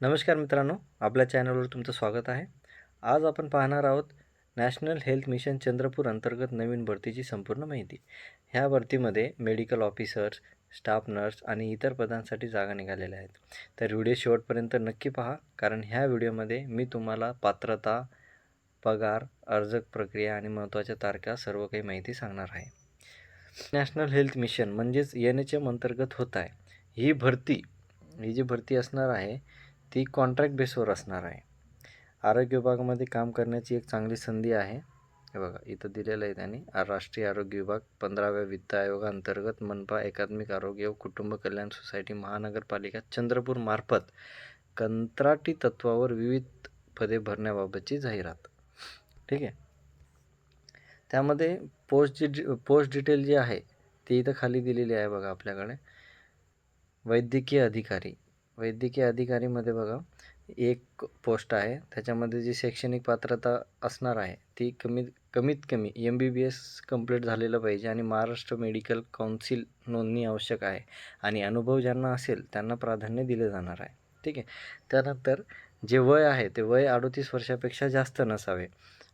नमस्कार मित्रांनो, आपल्या चॅनलवर तुमचं स्वागत आहे. आज आपण पाहणार आहोत नॅशनल हेल्थ मिशन चंद्रपूर अंतर्गत नवीन भरतीची संपूर्ण माहिती. ह्या भरतीमध्ये मेडिकल ऑफिसर्स, स्टाफ नर्स आणि इतर पदांसाठी जागा निघालेल्या आहेत. तर व्हिडिओ शेवटपर्यंत नक्की पहा, कारण ह्या व्हिडिओमध्ये मी तुम्हाला पात्रता, पगार, अर्ज प्रक्रिया आणि महत्त्वाच्या तारखा सर्व काही माहिती सांगणार आहे. नॅशनल हेल्थ मिशन म्हणजेच NHM अंतर्गत होत आहे. ही जी भरती असणार आहे ती कॉन्ट्रॅक्ट बेसवर असणार आहे. आरोग्य विभागामध्ये काम करण्याची एक चांगली संधी आहे. हे बघा इथं दिलेलं आहे त्यांनी, राष्ट्रीय आरोग्य विभाग 15व्या वित्त आयोगाअंतर्गत मनपा एकात्मिक आरोग्य व कुटुंब कल्याण सोसायटी महानगरपालिका चंद्रपूर मार्फत कंत्राटी तत्वावर विविध पदे भरण्याबाबतची जाहिरात. ठीक आहे. त्यामध्ये पोस्ट डिटेल जी आहे ती इथं खाली दिलेली आहे बघा आपल्याकडे. वैद्यकीय अधिकारीमध्ये बघा एक पोस्ट आहे. त्याच्यामध्ये जी शैक्षणिक पात्रता असणार आहे ती कमीत कमी MBBS कंप्लीट झालेलं पाहिजे आणि महाराष्ट्र मेडिकल काउन्सिल नोंदणी आवश्यक आहे आणि अनुभव ज्यांना असेल त्यांना प्राधान्य दिले जाणार आहे. ठीक आहे. त्यानंतर जे वय आहे ते वय 38 वर्षापेक्षा जास्त नसावे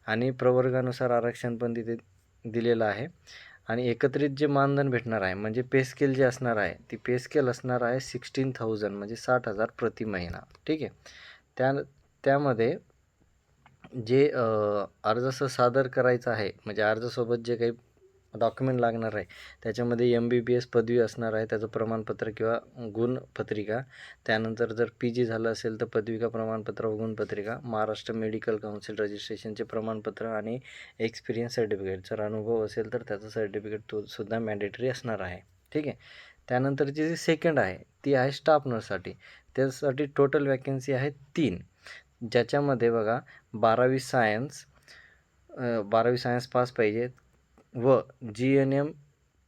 आणि प्रवर्गानुसार आरक्षण पण तिथे दिलेलं आहे. आणि एकत्रित जे मानधन भेटणार आहे म्हणजे पे स्केल जे असणार आहे ती पे स्केल असणार आहे 16,000 म्हणजे 60,000 प्रति महिना. ठीक आहे. त्यामध्ये जे अर्ज सादर करायचा आहे म्हणजे अर्जासोबत जे काही डॉक्युमेंट लागणार आहे त्याच्यामध्ये MBBS पदवी असणार आहे, त्याचं प्रमाणपत्र किंवा गुणपत्रिका. त्यानंतर जर PG झालं असेल तर पदविका प्रमाणपत्र व गुणपत्रिका, महाराष्ट्र मेडिकल काउन्सिल रजिस्ट्रेशनचे प्रमाणपत्र आणि एक्सपिरियन्स सर्टिफिकेट. जर अनुभव असेल तर त्याचं सर्टिफिकेट तो सुद्धा मॅन्डेटरी असणार आहे. ठीक आहे. त्यानंतरची जी सेकंड आहे ती आहे स्टाफ नर्ससाठी. त्यासाठी टोटल वॅकन्सी आहे 3, ज्याच्यामध्ये बघा 12वी सायन्स पास पाहिजे व GNM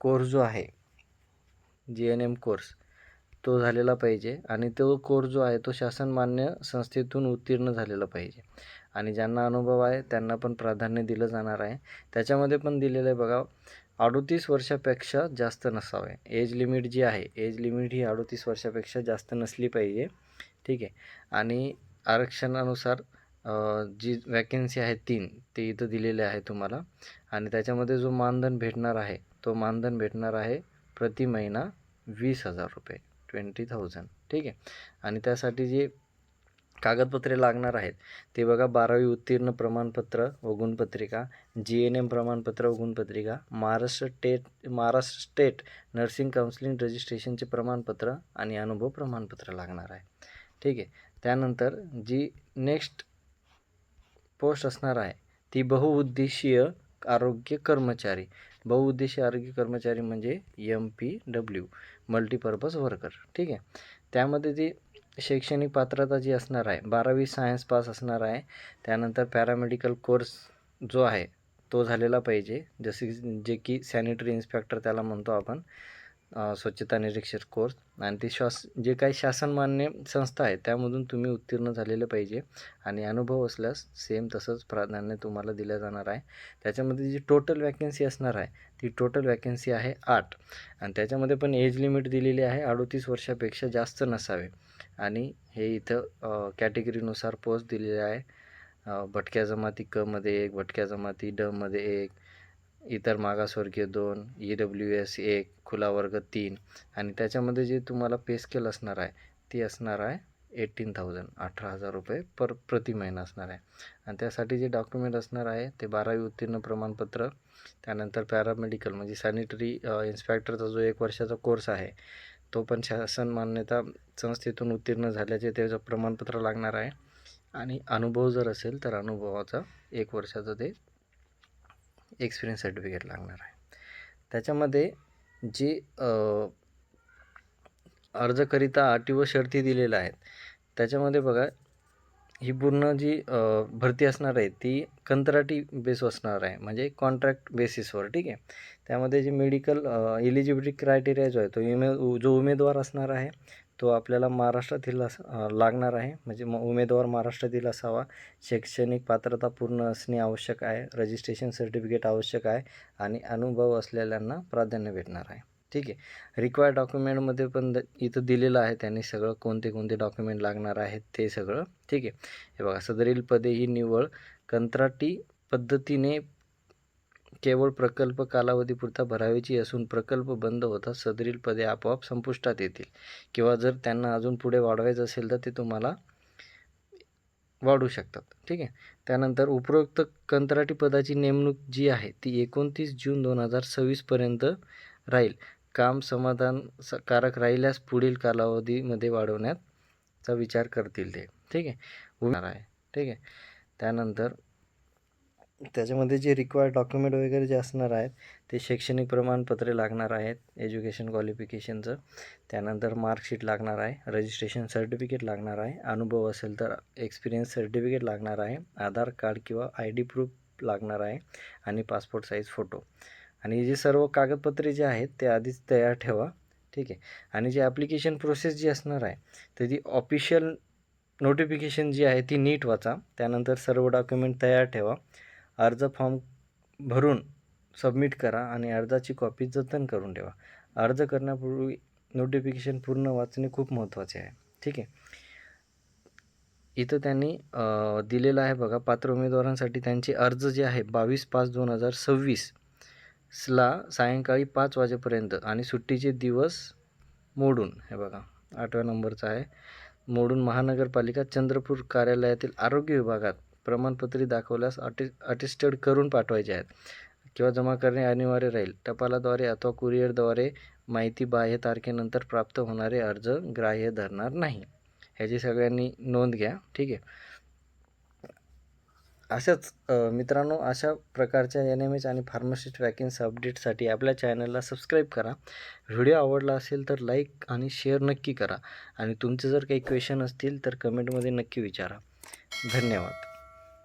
कोर्स जो आहे GNM कोर्स तो झालेला पाहिजे आणि तो कोर्स जो आहे तो शासन मान्य संस्थेतून उत्तीर्ण झालेला पाहिजे आणि ज्यांना अनुभव आहे त्यांना पण प्राधान्य दिलं जाणार आहे. त्याच्यामध्ये पण दिलेलं आहे बघा 38 वर्षापेक्षा जास्त नसावे. एज लिमिट जी आहे एज लिमिट ही 38 वर्षापेक्षा जास्त नसली पाहिजे. ठीक आहे. आणि आरक्षणानुसार जी वॅकन्सी आहे 3 ते इथं दिलेले आहे तुम्हाला आणि त्याच्यामध्ये जो मानधन भेटणार आहे तो मानधन भेटणार आहे प्रति महिना 20,000 रुपये, 20,000. ठीक आहे. आणि त्यासाठी जे कागदपत्रे लागणार आहेत ते बघा 12वी उत्तीर्ण प्रमाणपत्र व गुणपत्रिका, GNM प्रमाणपत्र व गुणपत्रिका, महाराष्ट्र स्टेट नर्सिंग काउन्सिलिंग रजिस्ट्रेशनचे प्रमाणपत्र आणि अनुभव प्रमाणपत्र लागणार आहे. ठीक आहे. त्यानंतर जी नेक्स्ट पोस्ट असणार आहे ती बहुउद्देशीय आरोग्य कर्मचारी. बहुउद्देशीय आरोग्य कर्मचारी म्हणजे MPW, मल्टीपर्पज वर्कर. ठीक आहे. त्यामध्ये जी शैक्षणिक पात्रता जी असणार आहे 12वी सायन्स पास असणार आहे. त्यानंतर पॅरामेडिकल कोर्स जो आहे तो झालेला पाहिजे, जे की सॅनिटरी इन्स्पेक्टर त्याला म्हणतो आपण, स्वच्छता निरीक्षक कोर्स. आणि ते जे काही शासनमान्य संस्था आहे त्यामधून तुम्ही उत्तीर्ण झालेले पाहिजे आणि अनुभव असल्यास सेम तसंच प्राधान्य तुम्हाला दिलं जाणार आहे. त्याच्यामध्ये जी टोटल वॅकन्सी असणार आहे ती टोटल वॅकन्सी आहे 8 आणि त्याच्यामध्ये पण एज लिमिट दिलेली आहे 38 वर्षापेक्षा जास्त नसावे आणि हे इथं कॅटेगरीनुसार पोस्ट दिलेले आहे. भटक्या जमाती क मध्ये 1, भटक्या जमाती ड मध्ये 1, इतर मागासवर्गीय 2, EWS 1, खुला वर्ग 3 आणि त्याच्यामध्ये जे तुम्हाला पे स्केल असणार आहे ती असणार आहे 18,000, 18,000 रुपये प्रति महिना असणार आहे. आणि त्यासाठी जे डॉक्युमेंट असणार आहे ते 12वी उत्तीर्ण प्रमाणपत्र, त्यानंतर पॅरामेडिकल म्हणजे सॅनिटरी इन्स्पेक्टरचा जो 1 वर्षाचा कोर्स आहे तो पण शासन मान्यता संस्थेतून उत्तीर्ण झाल्याचे त्याचं प्रमाणपत्र लागणार आहे आणि अनुभव जर असेल तर अनुभवाचा 1 वर्षाचं ते एक्सपिरियन्स सर्टिफिकेट लागणार आहे. त्याच्यामध्ये जी अर्जकरिता अटी व शर्ती दिलेल्या आहेत त्याच्यामध्ये बघा ही पूर्ण जी भरती असणार आहे ती कंत्राटी बेस असणार आहे म्हणजे कॉन्ट्रॅक्ट बेसिसवर. ठीक आहे. त्यामध्ये जे मेडिकल इलिजिबिलिटी क्रायटेरिया जो आहे तो जो उमेदवार असणार आहे तो आपल्याला महाराष्ट्रातील लागणार आहे म्हणजे उमेदवार महाराष्ट्रातील असावा, शैक्षणिक पात्रता पूर्ण असणे आवश्यक आहे, रजिस्ट्रेशन सर्टिफिकेट आवश्यक आहे आणि अनुभव असलेल्यांना प्राधान्य भेटणार आहे. ठीक आहे. रिक्वायर्ड डॉक्युमेंटमध्ये पण इथं दिलेलं आहे त्यांनी सगळं कोणते कोणते डॉक्युमेंट लागणार आहेत ते सगळं, ठीक आहे. हे बघा, सदरील पदे ही निव्वळ कंत्राटी पद्धतीने केवळ प्रकल्प कालावधीपुरता भरावीची असून प्रकल्प बंद होताच सदरील पदे आपोआप संपुष्टात येतील किंवा जर त्यांना अजून पुढे वाढवायचं असेल तर ते तुम्हाला वाढू शकतात, ठीक आहे. त्यानंतर उपरोक्त कंत्राटी पदाची नेमणूक जी आहे ती 29 जून 2026 पर्यंत राहील. काम समाधानकारक राहिल्यास पुढील कालावधीमध्ये वाढवण्याचा विचार करतील ते, ठीक आहे. होणार आहे, ठीक आहे. त्यानंतर त्याच्यामध्ये जे रिक्वायर्ड डॉक्युमेंट वगैरे जे असणार आहेत ते शैक्षणिक प्रमाणपत्रे लागणार आहेत, एज्युकेशन क्वालिफिकेशनचं. त्यानंतर मार्कशीट लागणार आहे, रजिस्ट्रेशन सर्टिफिकेट लागणार आहे, अनुभव असेल तर एक्सपिरियन्स सर्टिफिकेट लागणार आहे, आधार कार्ड किंवा ID प्रूफ लागणार आहे आणि पासपोर्ट साईज फोटो. आणि जे सर्व कागदपत्रे जे आहेत ते आधीच तयार ठेवा, ठीक आहे. आणि जी ॲप्लिकेशन प्रोसेस जी असणार आहे तर ती ऑफिशियल नोटिफिकेशन जी आहे ती नीट वाचा. त्यानंतर सर्व डॉक्युमेंट तयार ठेवा, अर्ज फॉर्म भरून सबमिट करा आणि अर्जाची कॉपी जतन करून ठेवा. अर्ज करण्यापूर्वी नोटिफिकेशन पूर्ण वाचणे खूप महत्त्वाचे आहे, ठीक आहे. इथं त्यांनी दिलेलं आहे बघा, पात्र उमेदवारांसाठी त्यांचे अर्ज जे आहे 22/5/2026 ला सायंकाळी 5 वाजेपर्यंत आणि सुट्टीचे दिवस मोडून, हे बघा 8व्या नंबरचा आहे, मोडून महानगरपालिका चंद्रपूर कार्यालयातील आरोग्य विभागात प्रमाणपत्रे दाखवल्यास अटेस्टेड करून पाठवायचे आहेत किंवा जमा करणे अनिवार्य राहील. टपालाद्वारे अथवा कुरिअरद्वारे माहिती बाह्य तारखेनंतर प्राप्त होणारे अर्ज ग्राह्य धरणार नाही. ह्याची सगळ्यांनी नोंद घ्या, ठीक आहे. अशाच मित्रांनो, अशा प्रकारच्या NMH आणि फार्मासिस्ट वॅकन्सी अपडेटसाठी आपल्या चॅनलला सबस्क्राईब करा. व्हिडिओ आवडला असेल तर लाईक आणि शेअर नक्की करा आणि तुमचे जर काही क्वेश्चन असतील तर कमेंटमध्ये नक्की विचारा. धन्यवाद.